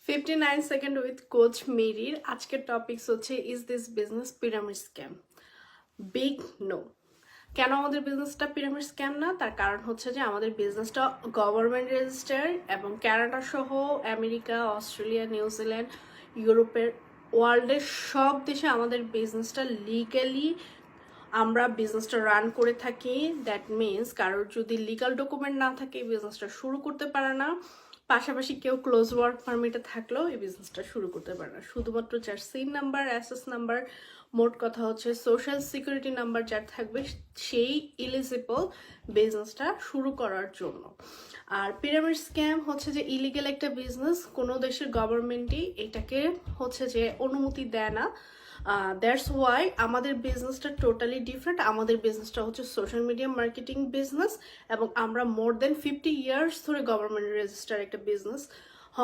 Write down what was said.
59 second with coach মেরির আজকের topics হচ্ছে is this business pyramid scam? Big no. কেন আমাদের বিজনেসটা পিরামিড স্ক্যাম না? তার কারণ হচ্ছে যে আমাদের বিজনেসটা গভর্নমেন্ট রেজিস্টার এবং কানাডা সহ আমেরিকা, অস্ট্রেলিয়া, নিউজিল্যান্ড, ইউরোপের ওয়ার্ল্ডের সব দেশে আমাদের বিজনেসটা লিগালি আমরা বিজনেসটা রান করে থাকি। দ্যাট মিনস কারোর যদি লিগাল ডকুমেন্ট না থাকে এই বিজনেসটা শুরু করতে পারে না। পাশাপাশি কেউ ক্লোজ ওয়ার্ক পারমিটে থাকলেও এই বিজনেসটা শুরু করতে পারে না। শুধুমাত্র যার সিন নাম্বার, অ্যাসেস নাম্বার, মোট কথা হচ্ছে সোশ্যাল সিকিউরিটি নাম্বার যার থাকবে সেই এলিজিবল বিজনেসটা শুরু করার জন্য। আর পিরামিড স্ক্যাম হচ্ছে যে ইলিগেল একটা বিজনেস, কোনো দেশের গভর্নমেন্টই এটাকে হচ্ছে যে অনুমতি দেয় না। দ্যাটস ওয়াই আমাদের বিজনেসটা টোটালি ডিফারেন্ট। আমাদের বিজনেসটা হচ্ছে সোশ্যাল মিডিয়া মার্কেটিং বিজনেস এবং আমরা মোর দেন 50 ইয়ার্স ধরে গভর্নমেন্ট রেজিস্টার একটা বিজনেস